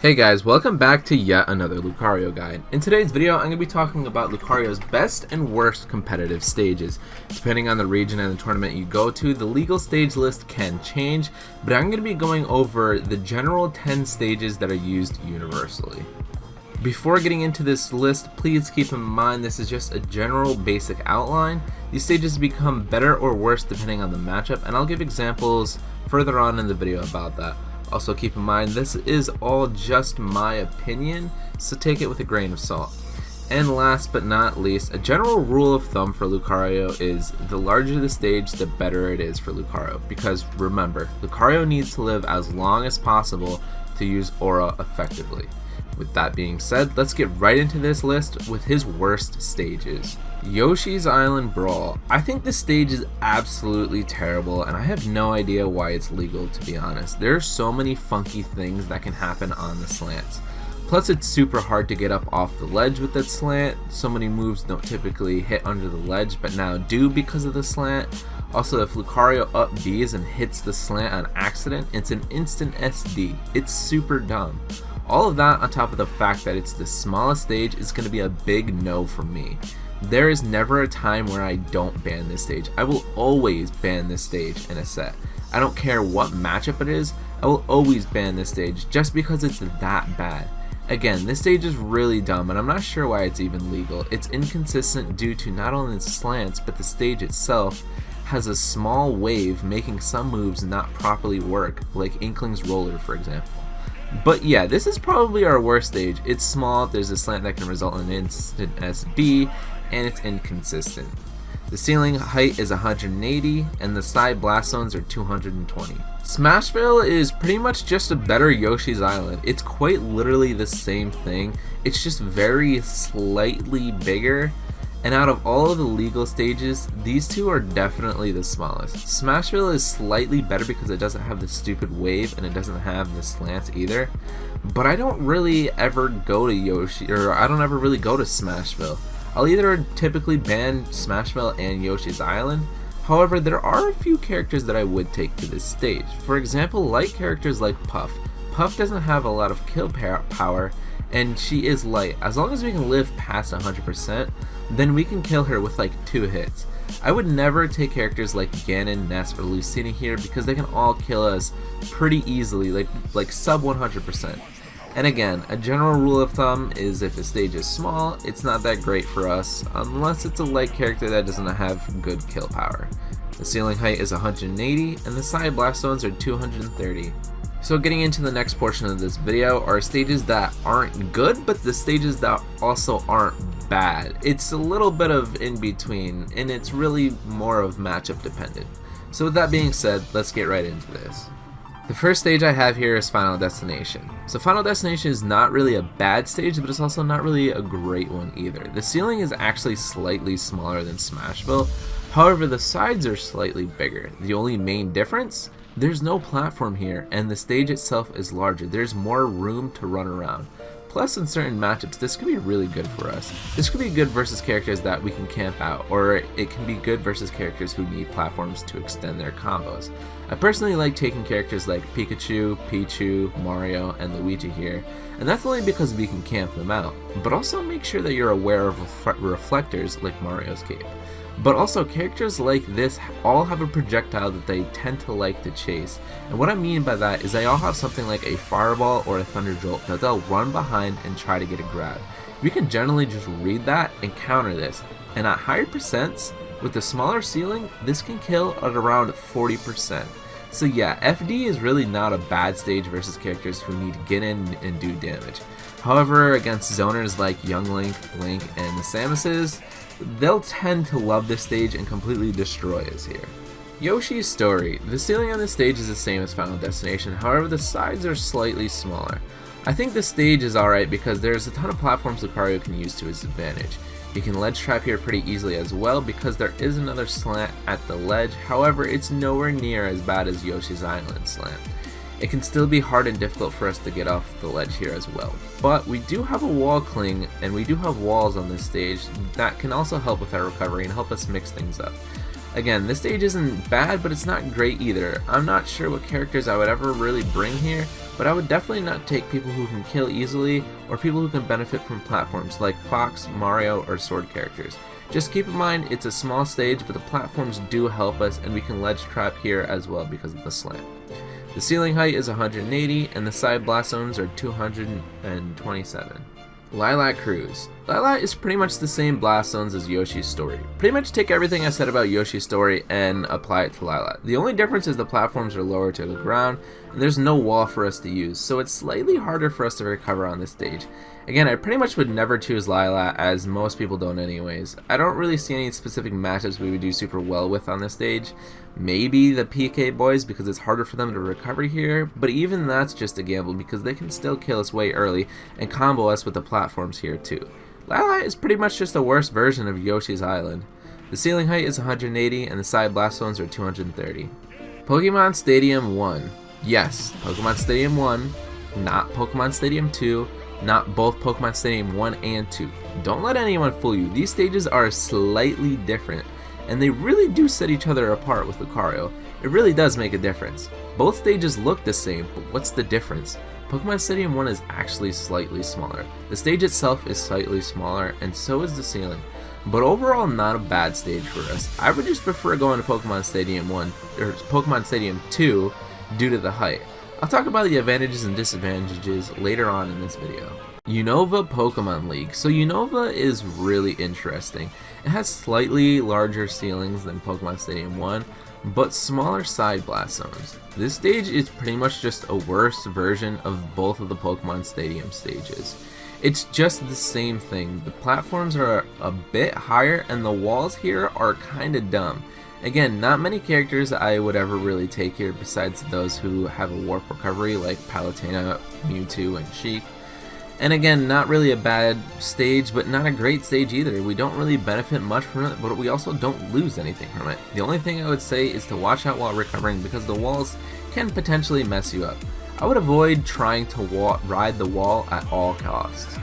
Hey guys, welcome back to yet another Lucario guide. In today's video, I'm going to be talking about Lucario's best and worst competitive stages. Depending on the region and the tournament you go to, the legal stage list can change, but I'm going to be going over the general 10 stages that are used universally. Before getting into this list, please keep in mind this is just a general basic outline. These stages become better or worse depending on the matchup, and I'll give examples further on in the video about that. Also keep in mind this is all just my opinion, so take it with a grain of salt. And last but not least, a general rule of thumb for Lucario is the larger the stage, the better it is for Lucario. Because remember, Lucario needs to live as long as possible to use Aura effectively. With that being said, let's get right into this list with his worst stages. Yoshis Island Brawl. I think this stage is absolutely terrible, and I have no idea why it's legal, to be honest. There are so many funky things that can happen on the slants. Plus it's super hard to get up off the ledge with that slant. So many moves don't typically hit under the ledge, but now do because of the slant. Also, if Lucario up Bs and hits the slant on accident, it's an instant SD. It's super dumb. All of that on top of the fact that it's the smallest stage is going to be a big no for me. There is never a time where I don't ban this stage. I will always ban this stage in a set. I don't care what matchup it is, I will always ban this stage just because it's that bad. Again, this stage is really dumb and I'm not sure why it's even legal. It's inconsistent due to not only the slants, but the stage itself has a small wave making some moves not properly work, like Inkling's Roller for example. But yeah, this is probably our worst stage. It's small, there's a slant that can result in an instant SB, and it's inconsistent. The ceiling height is 180, and the side blast zones are 220. Smashville is pretty much just a better Yoshi's Island. It's quite literally the same thing, it's just very slightly bigger. And out of all of the legal stages, these two are definitely the smallest. Smashville is slightly better because it doesn't have the stupid wave and it doesn't have the slants either. But I don't really ever go to I don't ever really go to Smashville. I'll either typically ban Smashville and Yoshi's Island. However, there are a few characters that I would take to this stage. For example, light characters like Puff. Puff doesn't have a lot of kill power, and she is light. As long as we can live past 100%, then we can kill her with like 2 hits. I would never take characters like Ganon, Ness, or Lucina here because they can all kill us pretty easily, like sub 100%. And again, a general rule of thumb is if the stage is small, it's not that great for us unless it's a light character that doesn't have good kill power. The ceiling height is 180 and the side blast zones are 230. So getting into the next portion of this video are stages that aren't good, but the stages that also aren't bad. It's a little bit of in between, and it's really more of matchup dependent. So with that being said, let's get right into this. The first stage I have here is Final Destination. So Final Destination is not really a bad stage, but it's also not really a great one either. The ceiling is actually slightly smaller than Smashville, however the sides are slightly bigger. The only main difference? There's no platform here, and the stage itself is larger. There's more room to run around. Plus, in certain matchups, this could be really good for us. This could be good versus characters that we can camp out, or it can be good versus characters who need platforms to extend their combos. I personally like taking characters like Pikachu, Pichu, Mario, and Luigi here, and that's only because we can camp them out. But also make sure that you're aware of reflectors like Mario's cape. But also, characters like this all have a projectile that they tend to like to chase. And what I mean by that is they all have something like a Fireball or a Thunder Jolt that they'll run behind and try to get a grab. We can generally just read that and counter this. And at higher percents, with the smaller ceiling, this can kill at around 40%. So yeah, FD is really not a bad stage versus characters who need to get in and do damage. However, against zoners like Young Link, Link, and the Samuses, they'll tend to love this stage and completely destroy us here. Yoshis Story. The ceiling on this stage is the same as Final Destination, however the sides are slightly smaller. I think this stage is alright because there's a ton of platforms Lucario can use to his advantage. He can ledge trap here pretty easily as well because there is another slant at the ledge, however it's nowhere near as bad as Yoshi's Island slant. It can still be hard and difficult for us to get off the ledge here as well. But we do have a wall cling and we do have walls on this stage that can also help with our recovery and help us mix things up. Again, this stage isn't bad, but it's not great either. I'm not sure what characters I would ever really bring here, but I would definitely not take people who can kill easily or people who can benefit from platforms like Fox, Mario, or sword characters. Just keep in mind it's a small stage, but the platforms do help us and we can ledge trap here as well because of the slant. The ceiling height is 180 and the side blast zones are 227. Lilac Cruz. Lilac is pretty much the same blast zones as Yoshi's Story. Pretty much take everything I said about Yoshi's Story and apply it to Lilac. The only difference is the platforms are lower to the ground and there's no wall for us to use, so it's slightly harder for us to recover on this stage. Again, I pretty much would never choose Lilac, as most people don't anyways. I don't really see any specific matchups we would do super well with on this stage. Maybe the PK boys because it's harder for them to recover here, but even that's just a gamble because they can still kill us way early and combo us with the platforms here too. Lilac is pretty much just a worse version of Yoshi's Island. The ceiling height is 180 and the side blast zones are 230. Pokemon Stadium 1. Yes, Pokemon Stadium 1, not Pokemon Stadium 2, not both Pokemon Stadium 1 and 2. Don't let anyone fool you, these stages are slightly different, and they really do set each other apart with Lucario. It really does make a difference. Both stages look the same, but what's the difference? Pokemon Stadium 1 is actually slightly smaller. The stage itself is slightly smaller, and so is the ceiling. But overall, not a bad stage for us. I would just prefer going to Pokemon Stadium 1, or Pokemon Stadium 2, due to the height. I'll talk about the advantages and disadvantages later on in this video. Unova Pokemon League. So Unova is really interesting. It has slightly larger ceilings than Pokemon Stadium 1, but smaller side blast zones. This stage is pretty much just a worse version of both of the Pokemon Stadium stages. It's just the same thing. The platforms are a bit higher and the walls here are kinda dumb. Again, not many characters I would ever really take here besides those who have a warp recovery like Palutena, Mewtwo, and Sheik. And again, not really a bad stage, but not a great stage either. We don't really benefit much from it, but we also don't lose anything from it. The only thing I would say is to watch out while recovering because the walls can potentially mess you up. I would avoid trying to ride the wall at all costs.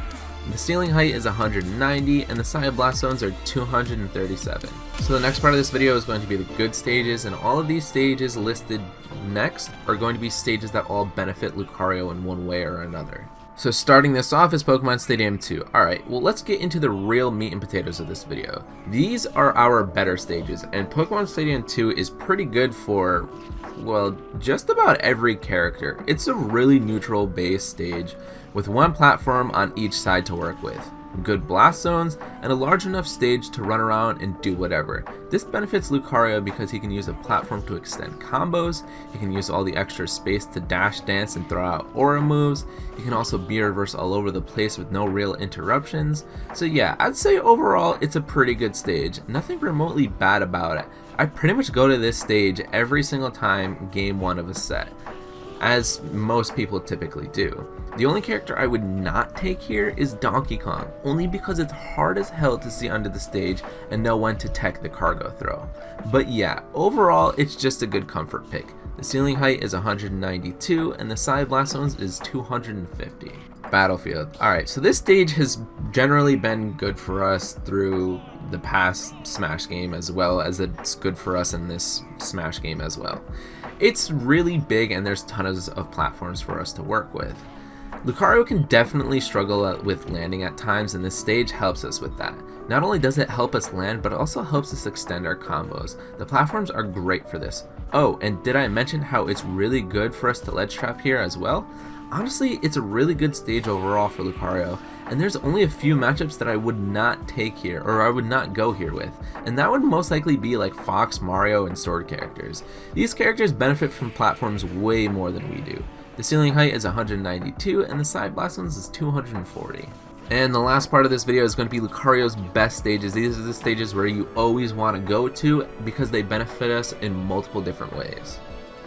The ceiling height is 190 and the side blast zones are 237. So the next part of this video is going to be the good stages, and all of these stages listed next are going to be stages that all benefit Lucario in one way or another. So starting this off is Pokemon Stadium 2. Alright, well let's get into the real meat and potatoes of this video. These are our better stages, and Pokemon Stadium 2 is pretty good for, well, just about every character. It's a really neutral base stage with one platform on each side to work with, good blast zones, and a large enough stage to run around and do whatever. This benefits Lucario because he can use a platform to extend combos, he can use all the extra space to dash, dance, and throw out aura moves, he can also B-reverse all over the place with no real interruptions. So yeah, I'd say overall it's a pretty good stage, nothing remotely bad about it. I pretty much go to this stage every single time game 1 of a set, as most people typically do. The only character I would not take here is Donkey Kong, only because it's hard as hell to see under the stage and know when to tech the cargo throw. But yeah, overall it's just a good comfort pick. The ceiling height is 192 and the side blast zones is 250. Battlefield. Alright, so this stage has generally been good for us through the past Smash game as well as it's good for us in this Smash game as well. It's really big and there's tons of platforms for us to work with. Lucario can definitely struggle with landing at times, and this stage helps us with that. Not only does it help us land, but it also helps us extend our combos. The platforms are great for this. Oh, and did I mention how it's really good for us to ledge trap here as well? Honestly, it's a really good stage overall for Lucario, and there's only a few matchups that I would not take here, or I would not go here with, and that would most likely be like Fox, Mario, and Sword characters. These characters benefit from platforms way more than we do. The ceiling height is 192 and the side blast zones is 240. And the last part of this video is going to be Lucario's best stages. These are the stages where you always want to go to because they benefit us in multiple different ways.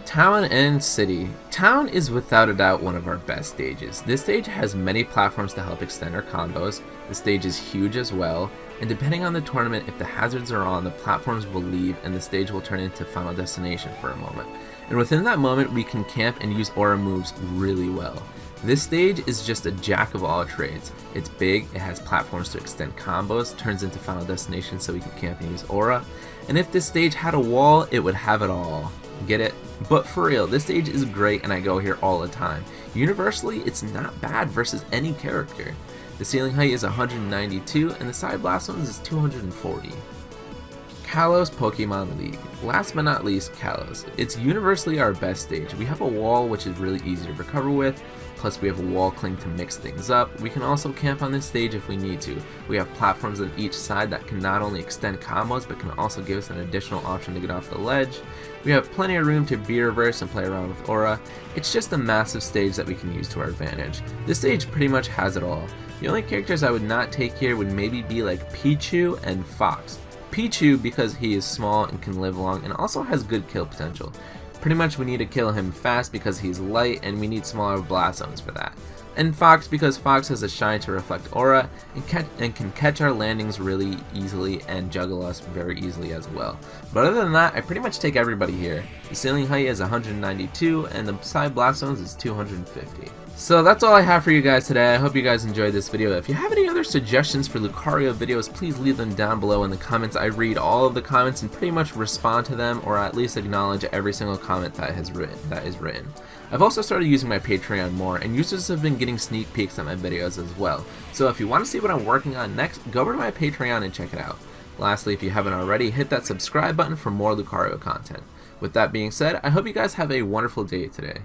Town and City. Town is without a doubt one of our best stages. This stage has many platforms to help extend our combos. The stage is huge as well, and depending on the tournament, if the hazards are on, the platforms will leave and the stage will turn into Final Destination for a moment. And within that moment, we can camp and use aura moves really well. This stage is just a jack of all trades. It's big, it has platforms to extend combos, turns into Final Destination so we can camp and use aura, and if this stage had a wall, it would have it all. Get it? But for real, this stage is great and I go here all the time. Universally, it's not bad versus any character. The ceiling height is 192 and the side blast zones is 240. Kalos Pokemon League. Last but not least, Kalos. It's universally our best stage. We have a wall which is really easy to recover with, plus we have a wall cling to mix things up. We can also camp on this stage if we need to. We have platforms on each side that can not only extend combos but can also give us an additional option to get off the ledge. We have plenty of room to B-reverse and play around with Aura. It's just a massive stage that we can use to our advantage. This stage pretty much has it all. The only characters I would not take here would maybe be like Pichu and Fox. Pichu because he is small and can live long and also has good kill potential. Pretty much we need to kill him fast because he's light and we need smaller blast zones for that. And Fox because Fox has a shine to reflect aura and can catch our landings really easily and juggle us very easily as well. But other than that, I pretty much take everybody here. The ceiling height is 192 and the side blast zones is 250. So that's all I have for you guys today. I hope you guys enjoyed this video. If you have any other suggestions for Lucario videos, please leave them down below in the comments. I read all of the comments and pretty much respond to them, or at least acknowledge every single comment that is written. I've also started using my Patreon more, and users have been getting sneak peeks at my videos as well. So if you want to see what I'm working on next, go over to my Patreon and check it out. Lastly, if you haven't already, hit that subscribe button for more Lucario content. With that being said, I hope you guys have a wonderful day today.